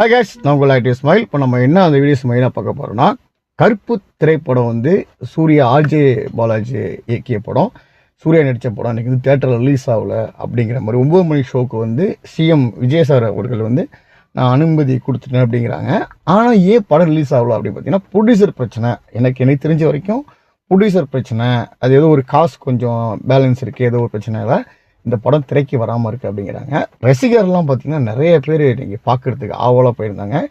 Hi guys, நான் உங்கள் active smile. இப்போ நம்ம என்ன அந்த வீடியோஸ் மெயினாக பார்க்க போகிறோம்னா, கருப்பு திரைப்படம் வந்து சூர்யா ஆர்ஜே பாலாஜி இயக்கிய படம், சூர்யா நடித்த படம் இன்றைக்கி வந்து தேட்டரில் ரிலீஸ் ஆகல அப்படிங்கிற மாதிரி 9 மணி ஷோக்கு வந்து சிஎம் விஜய் சார் அவர்கள் வந்து நான் அனுமதி கொடுத்துட்டேன் அப்படிங்கிறாங்க. ஆனால் ஏன் படம் ரிலீஸ் ஆகல அப்படின்னு பார்த்தீங்கன்னா, ப்ரொடியூசர் பிரச்சனை. எனக்கு தெரிஞ்ச வரைக்கும் ப்ரொடியூசர் பிரச்சனை, அது ஏதோ ஒரு காசு கொஞ்சம் பேலன்ஸ் இருக்குது, ஏதோ ஒரு பிரச்சனையில் இந்த படம் திரைக்கு வராமல் இருக்குது அப்படிங்கிறாங்க. ரசிகர்லாம் பார்த்திங்கன்னா நிறைய பேர் நீங்கள் பார்க்குறதுக்கு ஆவலாக போயிருந்தாங்க.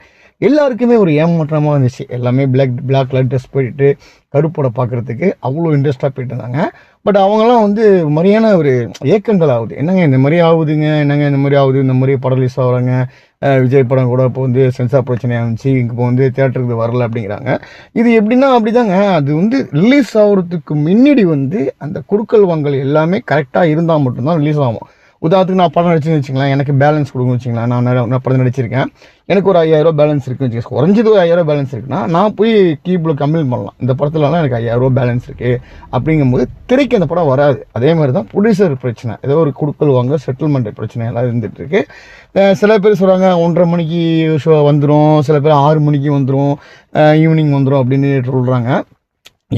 எல்லாருக்குமே ஒரு ஏமாற்றமாக இருந்துச்சு. எல்லாமே பிளாக் கலர் ட்ரெஸ் போயிட்டு கருப்படம் பார்க்குறதுக்கு அவ்வளோ இன்ட்ரெஸ்ட்டாக போயிட்டு இருந்தாங்க. பட் அவங்களாம் வந்து மாதிரியான ஒரு ஏக்கங்கள் ஆகுது. என்னங்க இந்த மாதிரி ஆகுதுங்க, என்னங்க இந்த மாதிரி ஆகுது, இந்த மாதிரி படம் ரிலீஸ் ஆகுறாங்க, விஜய் படம் கூட இப்போ வந்து சென்சார் பிரச்சனையாக இருந்துச்சு, இப்போ வந்து தேட்டருக்கு வரல அப்படிங்கிறாங்க. இது எப்படின்னா அப்படிதாங்க, அது வந்து ரிலீஸ் ஆகிறதுக்கு முன்னாடி வந்து அந்த குடுக்கல் வாங்கல் எல்லாமே கரெக்டாக இருந்தால் மட்டும்தான் ரிலீஸ் ஆகும். உதாரணத்துக்கு நான் படம் நடிச்சுன்னு வச்சுங்களேன், எனக்கு பேலன்ஸ் கொடுங்க வச்சுங்களேன். நான் படம் நடிச்சிருக்கேன், எனக்கு ஒரு 5000 பேலன்ஸ் இருக்குன்னு வச்சுக்கோங்க. குறைஞ்சது ஒரு 5000 பேலன்ஸ் இருக்குன்னா நான் போய் கீப்பில் கம்ப்ளைண்ட் பண்ணலாம், இந்த படத்துலலாம் எனக்கு 5000 பேலன்ஸ் இருக்குது அப்படிங்கும்போது திரைக்கு அந்த படம் வராது. அதே மாதிரி தான் ப்ரொடியூசர் பிரச்சனை, ஏதோ ஒரு குடுக்கல் வாங்க செட்டில்மெண்ட் பிரச்சனை எல்லாம் இருந்துகிட்டு இருக்கு. சில பேர் சொல்கிறாங்க 1:30 மணிக்கு ஷோ வந்துடும், சில பேர் 6 மணிக்கு வந்துடும், ஈவினிங் வந்துடும் அப்படின்னு சொல்கிறாங்க.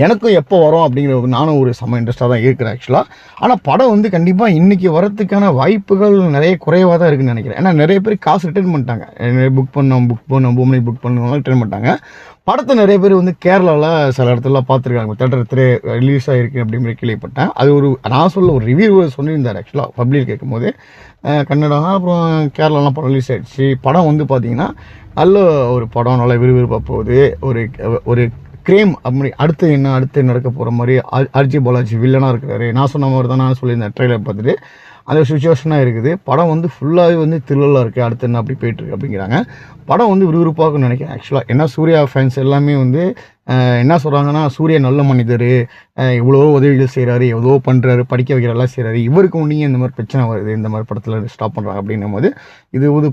எனக்கும் எப்போ வரும் அப்படிங்கிற நானும் ஒரு செம்ம இன்ட்ரெஸ்ட்டாக தான் இருக்கிறேன் ஆக்சுவலாக. ஆனால் படம் வந்து கண்டிப்பாக இன்றைக்கி வரத்துக்கான வாய்ப்புகள் நிறைய குறைவாக தான் இருக்குதுன்னு நினைக்கிறேன். ஏன்னா நிறைய பேர் காசு ரிட்டர்ன் பண்ணிட்டாங்க. புக் பண்ணோம் 9 மணிக்கு புக் பண்ணவங்க ரிட்டர்ன் பண்ணிட்டாங்க. படத்தை நிறைய பேர் வந்து கேரளாவில் சில இடத்துல பார்த்துருக்காங்க, தேட்டர் ரிலீஸ் ஆகிருக்கு அப்படிங்கிற கேள்விப்பட்டேன். அது ஒரு நான் ஒரு ரிவ்யூ சொல்லியிருந்தார் ஆக்சுவலாக பப்ளிக் கேட்கும்போது. கன்னடா அப்புறம் கேரளாலாம் படம் ரிலீஸ் ஆகிடுச்சு. படம் வந்து பார்த்திங்கன்னா நல்ல ஒரு படம், நல்ல விறுவிறுப்பாக போகுது. ஒரு கிரேம் அப்படி அடுத்து நடக்க போகிற மாதிரி ஆர்ஜே பாலாஜி வில்லனாக இருக்கிறாரு. நான் சொன்ன மாதிரி தான் நான் சொல்லியிருந்தேன் ட்ரெய்லர் பார்த்துட்டு. அந்த சுச்சுவேஷனாக இருக்குது. படம் வந்து ஃபுல்லாகவே வந்து த்ரில்லராக இருக்குது. அடுத்து என்ன அப்படி போயிட்டுருக்கு அப்படிங்கிறாங்க. படம் வந்து விறுவிறுப்பாக நினைக்கிறேன் ஆக்சுவலாக. ஏன்னா சூர்யா ஃபேன்ஸ் எல்லாமே வந்து என்ன சொல்கிறாங்கன்னா, சூர்யா நல்ல மனிதர், இவ்வளோ உதவிகள் செய்கிறாரு, எவ்வளோ பண்ணுறாரு, படிக்க வைக்கிறதெல்லாம் செய்கிறாரு, இவருக்கு ஒன்றியும் இந்த மாதிரி பிரச்சனை வருது, இந்த மாதிரி படத்தில் ஸ்டாப் பண்ணுறாங்க அப்படின்னும் போது இது ஒரு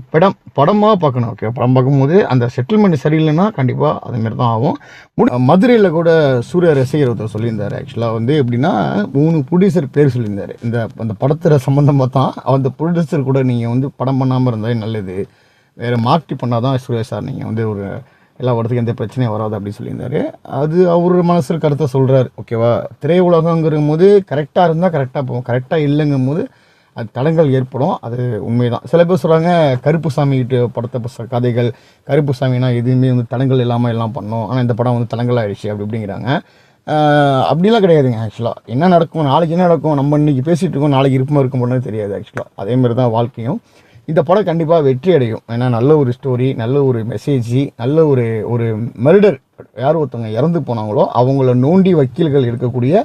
படமாக பார்க்கணும். ஓகே, படம் பார்க்கும்போது அந்த செட்டில்மெண்ட் சரியில்லைன்னா கண்டிப்பாக அதுமாரி தான் ஆகும். மதுரையில் கூட சூர்யா ரசிகர் ஒருத்தர் சொல்லியிருந்தார் ஆக்சுவலாக. வந்து எப்படின்னா 3 ப்ரொடியூசர் பேர் சொல்லியிருந்தார். அந்த படத்தில் சம்மந்தமாக தான் அந்த ப்ரொடியூசர் கூட நீங்கள் வந்து படம் பண்ணாமல் இருந்தாலே நல்லது, வேறு மாற்றி பண்ணால் தான் சூர்யா சார் நீங்கள் வந்து ஒரு எல்லா படத்துக்கும் எந்த பிரச்சனையும் வராது அப்படின்னு சொல்லியிருந்தார். அது அவர் மனசில் கருத்தை சொல்கிறார். ஓகேவா, திரையுலகங்கிற போது கரெக்டாக இருந்தால் கரெக்டாக போகும், கரெக்டாக இல்லைங்கும் போது அது தடங்கள் ஏற்படும். அது உண்மைதான். சில பேர் சொல்கிறாங்க கருப்பு சாமிகிட்ட படத்தை கதைகள், கருப்பு சாமினா எதுவுமே வந்து தடங்கள் இல்லாமல் எல்லாம் பண்ணோம், ஆனால் இந்த படம் வந்து தடங்கள் ஆகிடுச்சு அப்படிங்கிறாங்க. அப்படிலாம் கிடையாதுங்க. ஆக்சுவலாக என்ன நடக்கும், நாளைக்கு என்ன நடக்கும், நம்ம இன்றைக்கி பேசிகிட்டு இருக்கோம், நாளைக்கு இருப்பமாக இருக்கும் போது தெரியாது. ஆக்சுவலாக அதேமாதிரி தான் வாழ்க்கையும். இந்த படம் கண்டிப்பாக வெற்றி அடையும். ஏன்னா நல்ல ஒரு ஸ்டோரி, நல்ல ஒரு மெசேஜ், நல்ல ஒரு மர்டர், யார் ஒருத்தவங்க இறந்து போனாங்களோ அவங்கள நோண்டி வக்கீல்கள் இருக்கக்கூடிய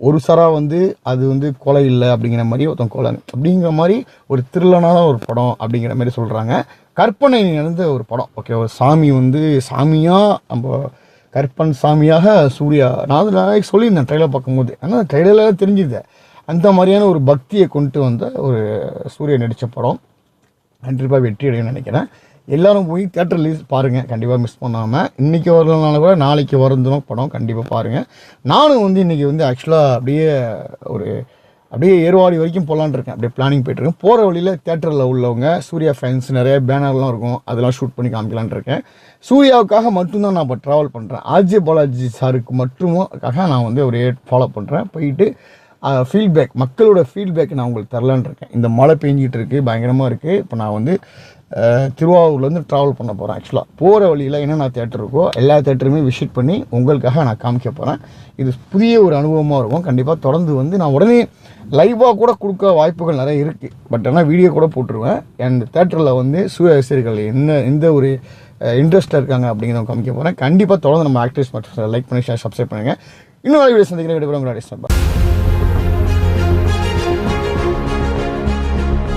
ஒரு சரா வந்து அது வந்து கொலை இல்லை அப்படிங்கிற மாதிரி ஒருத்தன் கொலை அப்படிங்கிற மாதிரி ஒரு த்ரில்லனான ஒரு படம் அப்படிங்கிற மாதிரி சொல்கிறாங்க. கற்பனை நடந்த ஒரு படம். ஓகே, ஒரு சாமி வந்து சாமியாக நம்ம கற்பன் சாமியாக சூர்யா, நான் சொல்லியிருந்தேன் ட்ரெய்லர் பார்க்கும்போது. ஆனால் ட்ரெய்லரில் தெரிஞ்சுது அந்த மாதிரியான ஒரு பக்தியை கொண்டு வந்த ஒரு சூர்யா நடித்த படம் கண்டிப்பாக வெற்றி அடையும்னு நினைக்கிறேன். எல்லோரும் போய் தேட்டர் ரிலீஸ் பாருங்கள், கண்டிப்பாக மிஸ் பண்ணாமல். இன்றைக்கி வரலனால கூட நாளைக்கு வரணும் படம், கண்டிப்பாக பாருங்கள். நானும் வந்து இன்றைக்கி வந்து ஆக்சுவலாக அப்படியே ஏர்வாடி வரைக்கும் போகலான்னு இருக்கேன். அப்படியே பிளானிங் போய்ட்டுருக்கேன். போகிற வழியில் தேட்டரில் உள்ளவங்க சூர்யா ஃபேன்ஸ் நிறைய பேனர்லாம் இருக்கும், அதெல்லாம் ஷூட் பண்ணி காமிக்கலான் இருக்கேன். சூர்யாவுக்காக மட்டும்தான் நான் இப்போ ட்ராவல் பண்ணுறேன். ஆர்ஜே பாலாஜி சாருக்கு மட்டுமாக்காக நான் வந்து ஒரு ஃபாலோ பண்ணுறேன். போயிட்டு ஃபீட்பேக், மக்களோட ஃபீட்பேக் நான் உங்களுக்கு தரலான்னு இருக்கேன். இந்த மழை பெஞ்சிகிட்டு இருக்குது, பயங்கரமாக இருக்குது. இப்போ நான் வந்து திருவாரூர்லேருந்து ட்ராவல் பண்ண போகிறேன். ஆக்சுவலாக போகிற வழியில் என்னென்ன தேட்டர் இருக்கோ எல்லா தேட்டருமே விசிட் பண்ணி உங்களுக்காக நான் காமிக்க போகிறேன். இது புதிய ஒரு அனுபவமாக இருக்கும். கண்டிப்பாக தொடர்ந்து வந்து நான் உடனே லைவாக கூட கொடுக்க வாய்ப்புகள் நிறைய இருக்குது. பட் ஆனால் வீடியோ கூட போட்டுருவேன். அந்த தேட்டரில் வந்து சூரிய ரசிகர்கள் எந்த ஒரு இன்ட்ரெஸ்ட்டாக இருக்காங்க அப்படிங்கிறத காமிக்க போகிறேன். கண்டிப்பாக தொடர்ந்து நம்ம ஆக்டிவ்ஸ் மற்றும் லைக் பண்ணி ஷேர் சப்ஸ்கிரைப் பண்ணுங்கள். இன்னும் வீடியோ சந்திக்கிறேன்.